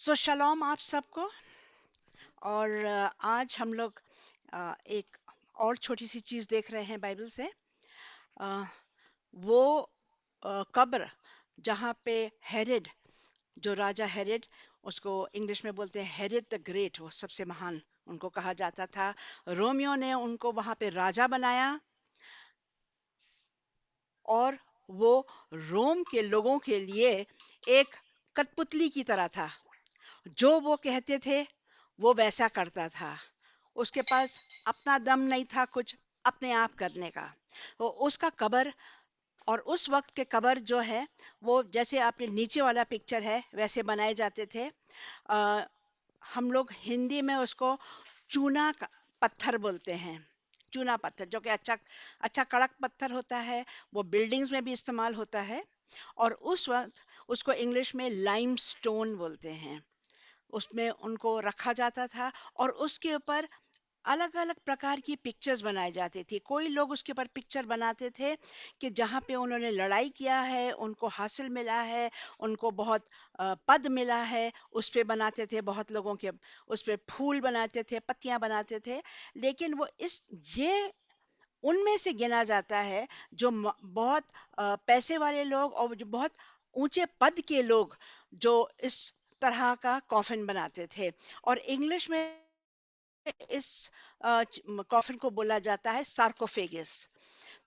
सो शलोम आप सबको। और आज हम लोग एक और छोटी सी चीज देख रहे हैं बाइबल से। अ, वो कब्र जहाँ पे हेरोड, जो राजा हेरोड, उसको इंग्लिश में बोलते हैं हेरोड द ग्रेट, वो सबसे महान उनको कहा जाता था। रोमियो ने उनको वहां पे राजा बनाया और वो रोम के लोगों के लिए एक कठपुतली की तरह था। जो वो कहते थे वो वैसा करता था। उसके पास अपना दम नहीं था कुछ अपने आप करने का। तो उसका कबर, और उस वक्त के कबर जो है वो जैसे आपने नीचे वाला पिक्चर है वैसे बनाए जाते थे। आ, हम लोग हिंदी में उसको पत्थर बोलते हैं। चूना पत्थर जो कि अच्छा अच्छा कड़क पत्थर होता है, वो बिल्डिंग्स में भी इस्तेमाल होता है। और उस वक्त उसको इंग्लिश में लाइम स्टोन बोलते हैं। उसमें उनको रखा जाता था और उसके ऊपर अलग अलग प्रकार की पिक्चर्स बनाई जाती थी। कोई लोग उसके ऊपर पिक्चर बनाते थे कि जहाँ पे उन्होंने लड़ाई किया है, उनको हासिल मिला है, उनको बहुत पद मिला है, उस पे बनाते थे। बहुत लोगों के उस पे फूल बनाते थे, पत्तियां बनाते थे। लेकिन वो इस ये उनमें से गिना जाता है जो बहुत पैसे वाले लोग और जो बहुत ऊंचे पद के लोग जो इस तरह का कॉफिन बनाते थे। और इंग्लिश में इस कॉफिन को बोला जाता है सार्कोफेगस।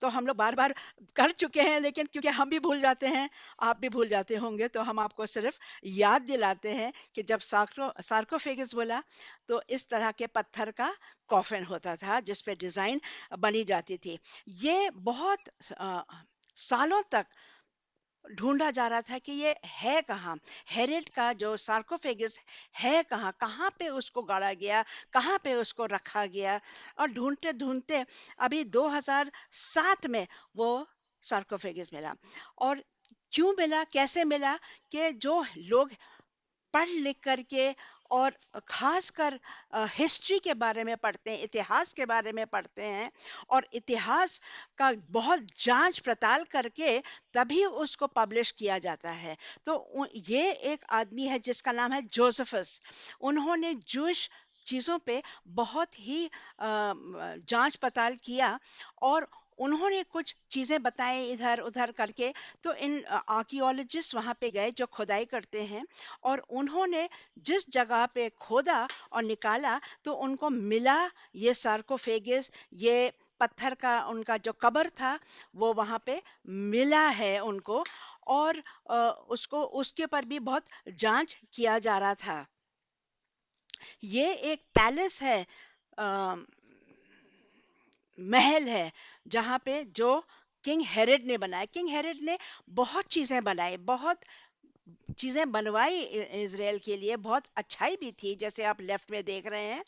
तो हम लोग बार बार कर चुके हैं, लेकिन क्योंकि हम भी भूल जाते हैं, आप भी भूल जाते होंगे, तो हम आपको सिर्फ याद दिलाते हैं कि जब सार्कोफेगस बोला तो इस तरह के पत्थर का कॉफिन होता था जिस पे डिजाइन बनी जाती थी। ये बहुत सालों तक ढूंढा जा रहा था कि ये है कहाँ। हेरोड का जो सार्कोफेगस है कहाँ, कहाँ पे उसको गाड़ा गया, कहाँ पे उसको रखा गया। और ढूंढते ढूंढते अभी 2007 में वो सार्कोफेगस मिला। और क्यों मिला, कैसे मिला, कि जो लोग पढ़ लिख करके और खासकर हिस्ट्री के बारे में पढ़ते हैं, इतिहास के बारे में पढ़ते हैं, और इतिहास का बहुत जांच पड़ताल करके तभी उसको पब्लिश किया जाता है। तो ये एक आदमी है जिसका नाम है जोसेफस। उन्होंने जूश चीज़ों पे बहुत ही जांच पड़ताल किया और उन्होंने कुछ चीज़ें बताई इधर उधर करके। तो इन आर्कियोलॉजिस्ट वहाँ पे गए जो खुदाई करते हैं, और उन्होंने जिस जगह पे खोदा और निकाला तो उनको मिला ये सार्कोफेगस, ये पत्थर का उनका जो कब्र था वो वहाँ पे मिला है उनको। और उसको उसके पर भी बहुत जांच किया जा रहा था। ये एक पैलेस है, अ, महल है, जहाँ पे जो किंग हेरोड ने बनाया। किंग हेरोड ने बहुत चीजें बनाई, बहुत चीजें बनवाई इजराइल के लिए, बहुत अच्छाई भी थी जैसे आप लेफ्ट में देख रहे हैं।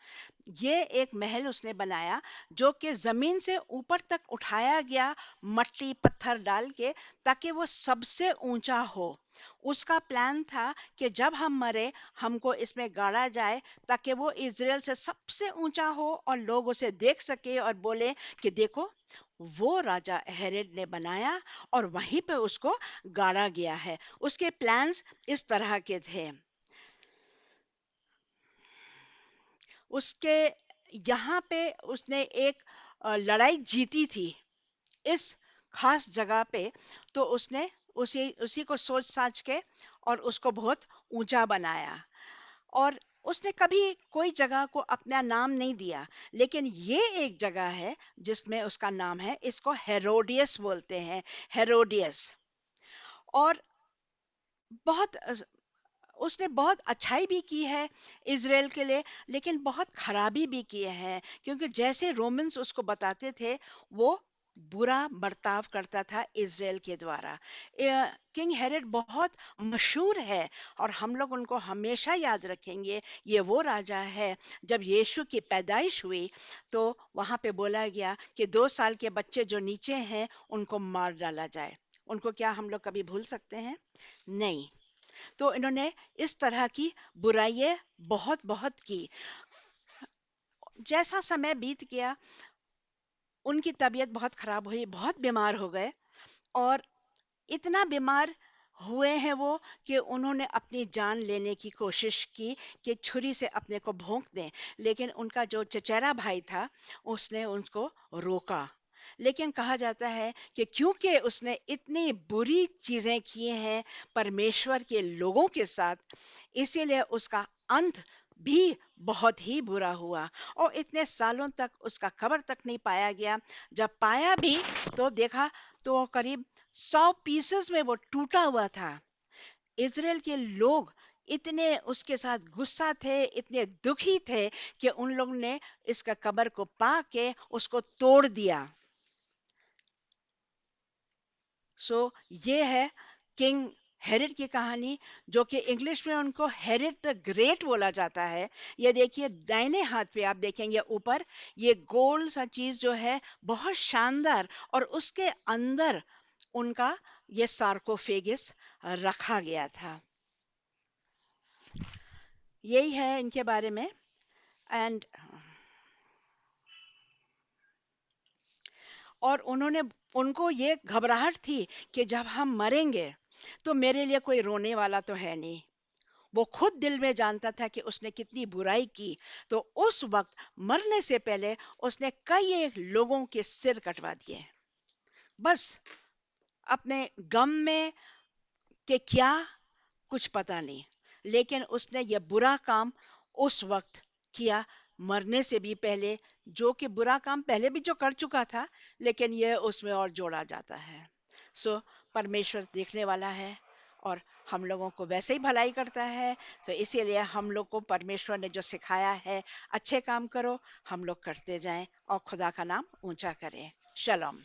ये एक महल उसने बनाया जो कि जमीन से ऊपर तक उठाया गया, मट्टी पत्थर डाल के, ताकि वो सबसे ऊंचा हो। उसका प्लान था कि जब हम मरे हमको इसमें गाड़ा जाए ताकि वो इजराइल से सबसे ऊंचा हो और लोग उसे देख सके और बोले कि देखो, वो राजा हेरोड ने बनाया और वहीं पे उसको गाड़ा गया है। उसके प्लान्स इस तरह के थे। उसके यहाँ पे उसने एक लड़ाई जीती थी इस खास जगह पे। तो उसने उसी उसी को सोच साच के और उसको बहुत ऊंचा बनाया। और उसने कभी कोई जगह को अपना नाम नहीं दिया, लेकिन ये एक जगह है जिसमें उसका नाम है। इसको हेरोडियस बोलते हैं, हेरोडियस। और बहुत उसने बहुत अच्छाई भी की है इज़राइल के लिए, लेकिन बहुत खराबी भी किए हैं, क्योंकि जैसे रोमन्स उसको बताते थे वो बुरा बर्ताव करता था इज़राइल के द्वारा। किंग हेरोड बहुत मशहूर है और हम लोग उनको हमेशा याद रखेंगे। ये वो राजा है, जब यीशु की पैदाइश हुई तो वहाँ पे बोला गया कि 2 साल के बच्चे जो नीचे हैं उनको मार डाला जाए। उनको क्या हम लोग कभी भूल सकते हैं? नहीं। तो इन्होंने इस तरह की बुराइयां बहुत बहुत की। जैसा समय बीत गया उनकी तबीयत बहुत खराब हुई, बहुत बीमार हो गए। और इतना बीमार हुए हैं वो कि उन्होंने अपनी जान लेने की कोशिश की कि छुरी से अपने को भोंक दें, लेकिन उनका जो चचेरा भाई था उसने उनको रोका। लेकिन कहा जाता है कि क्योंकि उसने इतनी बुरी चीजें की हैं परमेश्वर के लोगों के साथ, इसीलिए उसका अंत भी बहुत ही बुरा हुआ और इतने सालों तक उसका कब्र तक नहीं पाया गया। जब पाया भी तो देखा तो वो करीब 100 पीसेस में वो टूटा हुआ था। इज़राइल के लोग इतने उसके साथ गुस्सा थे, इतने दुखी थे कि उन लोगों ने इसका कब्र को पा के उसको तोड़ दिया। सो ये है किंग हेरोड की कहानी, जो कि इंग्लिश में उनको हेरोड द ग्रेट बोला जाता है। ये देखिए दाहिने हाथ पे आप देखेंगे ऊपर, ये गोल सा चीज जो है बहुत शानदार, और उसके अंदर उनका ये सार्कोफेगस रखा गया था। यही है इनके बारे में। एंड और उन्होंने, उनको ये घबराहट थी कि जब हम मरेंगे तो मेरे लिए कोई रोने वाला तो है नहीं। वो खुद दिल में जानता था कि उसने कितनी बुराई की। तो उस वक्त मरने से पहले उसने कई एक लोगों के सिर कटवा दिए, बस अपने गम में, कि क्या, कुछ पता नहीं। लेकिन उसने ये बुरा काम उस वक्त किया, मरने से भी पहले, जो कि बुरा काम पहले भी जो कर चुका था, लेकिन ये उसमें और जोड़ा जाता है। सो परमेश्वर देखने वाला है और हम लोगों को वैसे ही भलाई करता है। तो इसीलिए हम लोग को परमेश्वर ने जो सिखाया है, अच्छे काम करो, हम लोग करते जाएं और खुदा का नाम ऊंचा करें। शलोम।